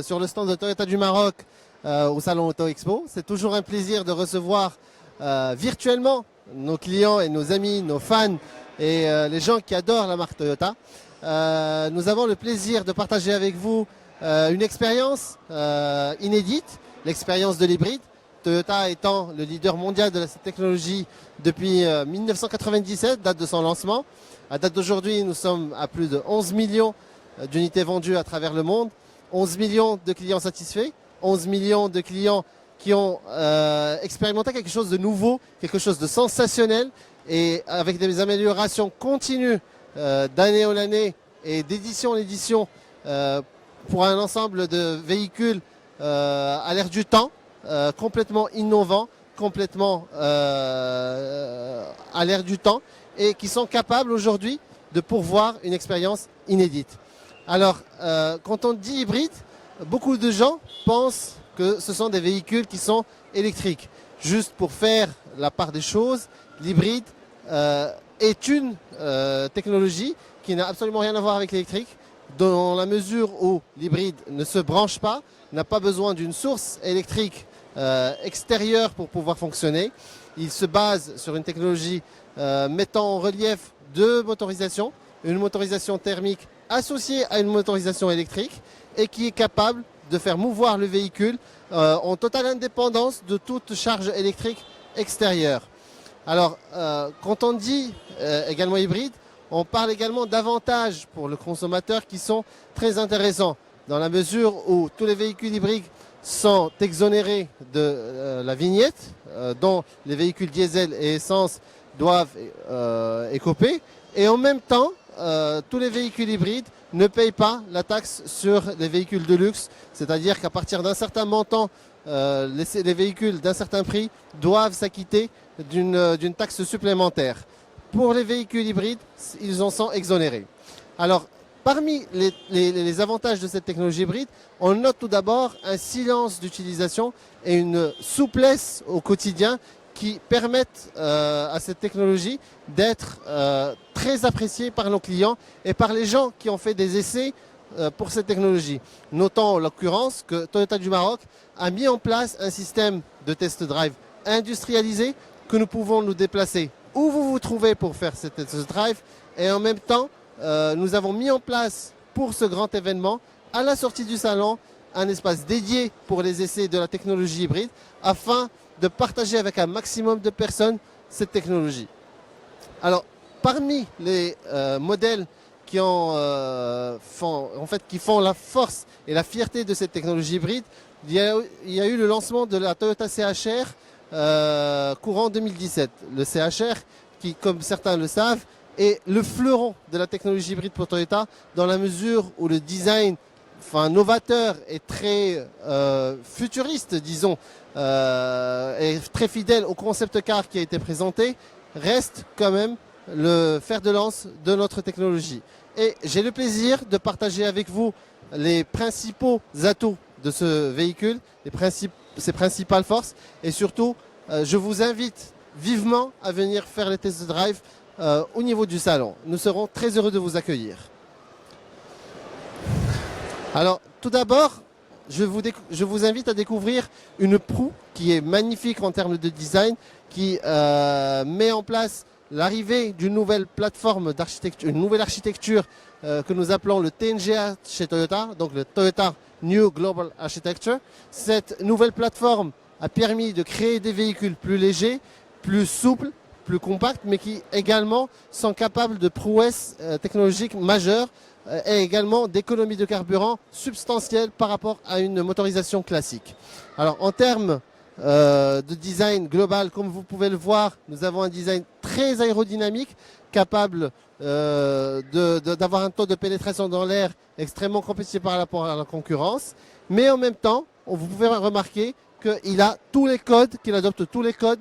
sur le stand de Toyota du Maroc au Salon Auto Expo. C'est toujours un plaisir de recevoir virtuellement nos clients et nos amis, nos fans et les gens qui adorent la marque Toyota. Nous avons le plaisir de partager avec vous une expérience inédite, l'expérience de l'hybride. Toyota étant le leader mondial de cette technologie depuis 1997, date de son lancement. À date d'aujourd'hui, nous sommes à plus de 11 millions d'unités vendues à travers le monde, 11 millions de clients satisfaits, 11 millions de clients qui ont expérimenté quelque chose de nouveau, quelque chose de sensationnel et avec des améliorations continues d'année en année et d'édition en édition pour un ensemble de véhicules à l'ère du temps, complètement innovants, complètement à l'ère du temps et qui sont capables aujourd'hui de pourvoir une expérience inédite. Alors, quand on dit hybride, beaucoup de gens pensent que ce sont des véhicules qui sont électriques. Juste pour faire la part des choses, l'hybride est une technologie qui n'a absolument rien à voir avec l'électrique, dans la mesure où l'hybride ne se branche pas, n'a pas besoin d'une source électrique extérieure pour pouvoir fonctionner. Il se base sur une technologie mettant en relief deux motorisations, une motorisation thermique associée à une motorisation électrique et qui est capable de faire mouvoir le véhicule en totale indépendance de toute charge électrique extérieure. Alors, quand on dit également hybride, on parle également d'avantages pour le consommateur qui sont très intéressants, dans la mesure où tous les véhicules hybrides sont exonérés de la vignette, dont les véhicules diesel et essence doivent écoper, et en même temps, tous les véhicules hybrides ne payent pas la taxe sur les véhicules de luxe, c'est-à-dire qu'à partir d'un certain montant, les véhicules d'un certain prix doivent s'acquitter d'une taxe supplémentaire. Pour les véhicules hybrides, ils en sont exonérés. Alors, parmi les avantages de cette technologie hybride, on note tout d'abord un silence d'utilisation et une souplesse au quotidien qui permettent à cette technologie d'être très appréciée par nos clients et par les gens qui ont fait des essais pour cette technologie. Notons en l'occurrence que Toyota du Maroc a mis en place un système de test drive industrialisé que nous pouvons nous déplacer où vous vous trouvez pour faire ce test drive et en même temps nous avons mis en place pour ce grand événement à la sortie du salon un espace dédié pour les essais de la technologie hybride afin de partager avec un maximum de personnes cette technologie. Alors, parmi les modèles qui font la force et la fierté de cette technologie hybride, il y a eu le lancement de la Toyota CHR courant 2017. Le CHR, qui, comme certains le savent, est le fleuron de la technologie hybride pour Toyota, dans la mesure où le design novateur et très futuriste, disons, et très fidèle au concept car qui a été présenté, reste quand même le fer de lance de notre technologie. Et j'ai le plaisir de partager avec vous les principaux atouts de ce véhicule, ses principales forces, et surtout, je vous invite vivement à venir faire les test drive au niveau du salon. Nous serons très heureux de vous accueillir. Alors, tout d'abord, je vous invite à découvrir une proue qui est magnifique en termes de design, qui met en place l'arrivée d'une nouvelle plateforme d'architecture, une nouvelle architecture que nous appelons le TNGA chez Toyota, donc le Toyota New Global Architecture. Cette nouvelle plateforme a permis de créer des véhicules plus légers, plus souples, plus compacts, mais qui également sont capables de prouesses technologiques majeures et également d'économies de carburant substantielles par rapport à une motorisation classique. Alors en termes de design global, comme vous pouvez le voir, nous avons un design très aérodynamique, capable d'avoir un taux de pénétration dans l'air extrêmement compétitif par rapport à la concurrence, mais en même temps, vous pouvez remarquer qu'il a tous les codes, qu'il adopte tous les codes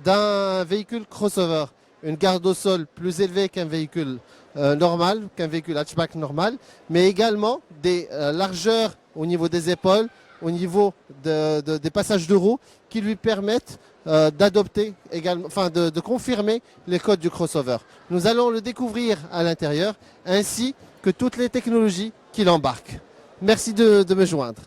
d'un véhicule crossover. Une garde au sol plus élevée qu'un véhicule normal, qu'un véhicule hatchback normal, mais également des largeurs au niveau des épaules, au niveau des passages de roues qui lui permettent d'adopter également, de confirmer les codes du crossover. Nous allons le découvrir à l'intérieur, ainsi que toutes les technologies qu'il embarque. Merci de me joindre.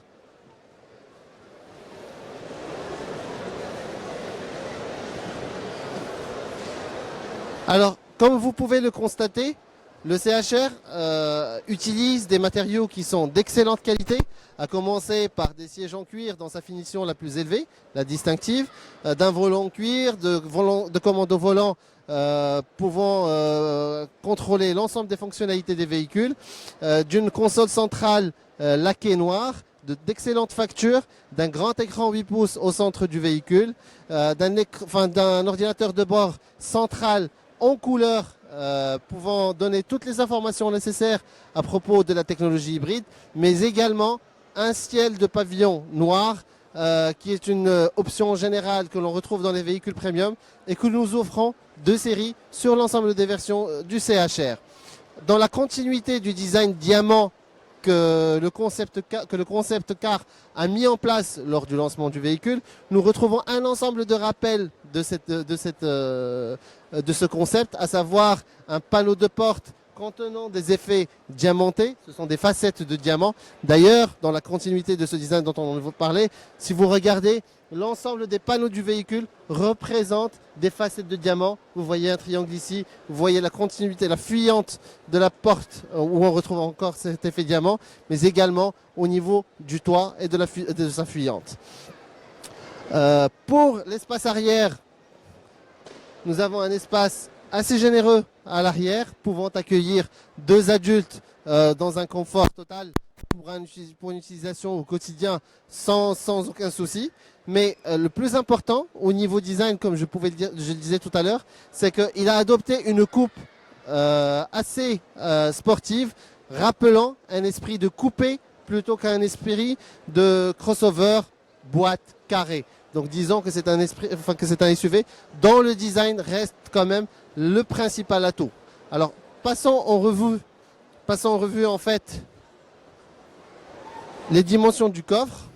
Alors, comme vous pouvez le constater, le CHR utilise des matériaux qui sont d'excellente qualité, à commencer par des sièges en cuir dans sa finition la plus élevée, la distinctive, d'un volant en cuir, de commandes au volant pouvant contrôler l'ensemble des fonctionnalités des véhicules, d'une console centrale laquée noire, d'excellente facture, d'un grand écran 8 pouces au centre du véhicule, d'un ordinateur de bord central en couleur pouvant donner toutes les informations nécessaires à propos de la technologie hybride, mais également un ciel de pavillon noir qui est une option générale que l'on retrouve dans les véhicules premium et que nous offrons de série sur l'ensemble des versions du CHR. Dans la continuité du design diamant que le concept car a mis en place lors du lancement du véhicule, nous retrouvons un ensemble de rappels de ce concept, à savoir un panneau de porte contenant des effets diamantés, ce sont des facettes de diamant. D'ailleurs, dans la continuité de ce design dont on va parler, si vous regardez, l'ensemble des panneaux du véhicule représente des facettes de diamant. Vous voyez un triangle ici, vous voyez la continuité, la fuyante de la porte où on retrouve encore cet effet diamant, mais également au niveau du toit et de sa fuyante. Pour l'espace arrière, nous avons un espace assez généreux à l'arrière, pouvant accueillir 2 adultes dans un confort total pour une utilisation au quotidien sans aucun souci. Mais le plus important au niveau design, comme je le disais tout à l'heure, c'est qu'il a adopté une coupe assez sportive, rappelant un esprit de coupé plutôt qu'un esprit de crossover boîte carrée. Donc disons que c'est un SUV dont le design reste quand même le principal atout. Alors passons en revue en fait les dimensions du coffre.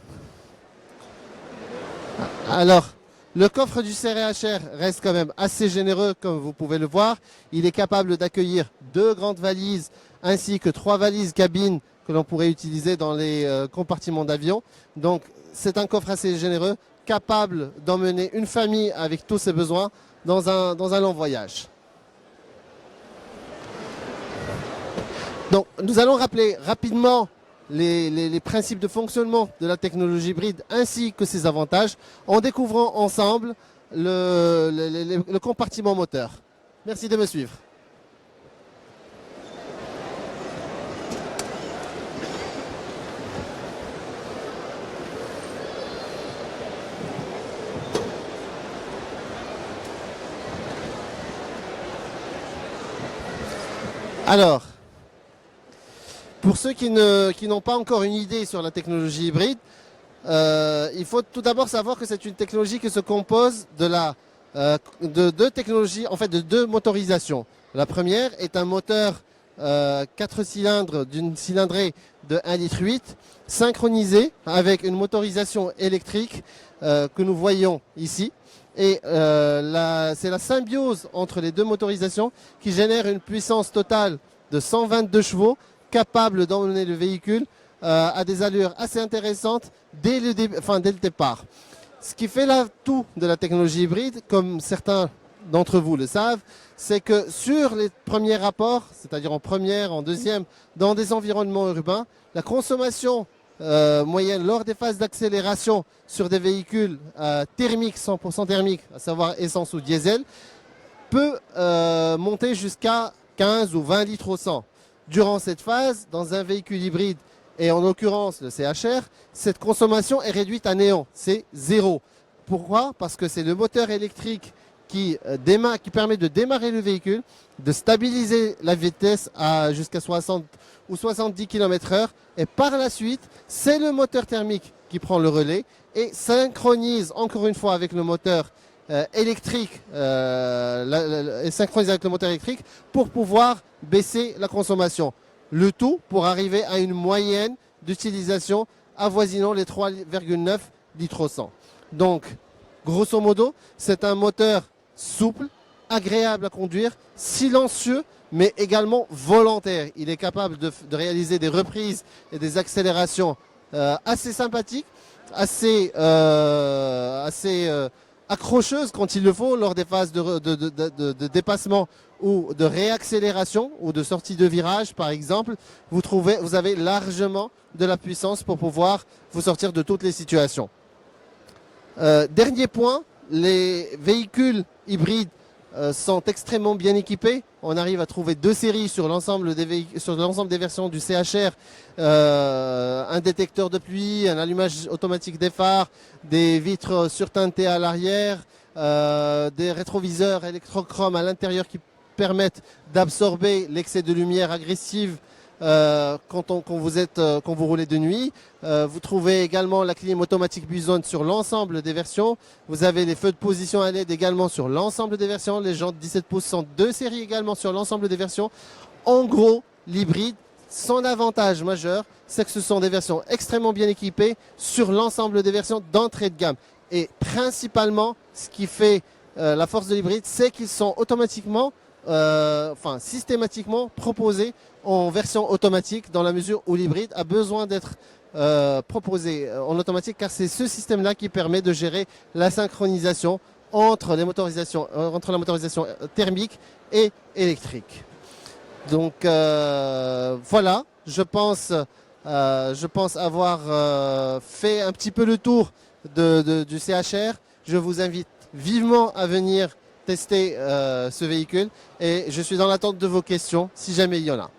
Alors le coffre du CHR reste quand même assez généreux, comme vous pouvez le voir. Il est capable d'accueillir 2 grandes valises ainsi que 3 valises cabines que l'on pourrait utiliser dans les compartiments d'avion. Donc c'est un coffre assez généreux, capable d'emmener une famille avec tous ses besoins dans un long voyage. Donc nous allons rappeler rapidement les principes de fonctionnement de la technologie hybride ainsi que ses avantages en découvrant ensemble le compartiment moteur. Merci de me suivre. Alors, pour ceux qui n'ont pas encore une idée sur la technologie hybride, il faut tout d'abord savoir que c'est une technologie qui se compose de 2 technologies, en fait de 2 motorisations. La première est un moteur 4 cylindres d'une cylindrée de 1,8 litre, synchronisé avec une motorisation électrique que nous voyons ici. Et c'est la symbiose entre les 2 motorisations qui génère une puissance totale de 122 chevaux, capable d'emmener le véhicule à des allures assez intéressantes dès le départ. Ce qui fait l'atout de la technologie hybride, comme certains d'entre vous le savent, c'est que sur les premiers rapports, c'est-à-dire en première, en deuxième, dans des environnements urbains, la consommation moyenne lors des phases d'accélération sur des véhicules thermiques, 100% thermiques, à savoir essence ou diesel, peut monter jusqu'à 15 ou 20 litres au 100. Durant cette phase, dans un véhicule hybride, et en l'occurrence le CHR, cette consommation est réduite à néant, c'est 0. Pourquoi? Parce que c'est le moteur électrique qui permet de démarrer le véhicule, de stabiliser la vitesse jusqu'à 60 ou 70 km/h, et par la suite, c'est le moteur thermique qui prend le relais et synchronise encore une fois avec le moteur électrique, pour pouvoir baisser la consommation. Le tout pour arriver à une moyenne d'utilisation avoisinant les 3,9 litres au 100. Donc, grosso modo, c'est un moteur souple, agréable à conduire, silencieux, mais également volontaire. Il est capable de réaliser des reprises et des accélérations assez sympathiques, assez accrocheuses quand il le faut lors des phases de dépassement ou de réaccélération ou de sortie de virage par exemple. Vous avez largement de la puissance pour pouvoir vous sortir de toutes les situations. Dernier point, les véhicules hybrides sont extrêmement bien équipés. On arrive à trouver 2 séries sur l'ensemble des versions du CHR, un détecteur de pluie, un allumage automatique des phares, des vitres surteintées à l'arrière, des rétroviseurs électrochromes à l'intérieur qui permettent d'absorber l'excès de lumière agressive quand vous roulez de nuit. Vous trouvez également la clim automatique Buzone sur l'ensemble des versions. Vous avez les feux de position à LED également sur l'ensemble des versions. Les jantes 17 pouces sont 2 séries également sur l'ensemble des versions. En gros, l'hybride, son avantage majeur, c'est que ce sont des versions extrêmement bien équipées sur l'ensemble des versions d'entrée de gamme. Et principalement, ce qui fait la force de l'hybride, c'est qu'ils sont systématiquement proposés en version automatique dans la mesure où l'hybride a besoin d'être proposé en automatique car c'est ce système-là qui permet de gérer la synchronisation entre la motorisation thermique et électrique. Donc voilà, je pense avoir fait un petit peu le tour du CHR. Je vous invite vivement à venir tester ce véhicule et je suis dans l'attente de vos questions si jamais il y en a.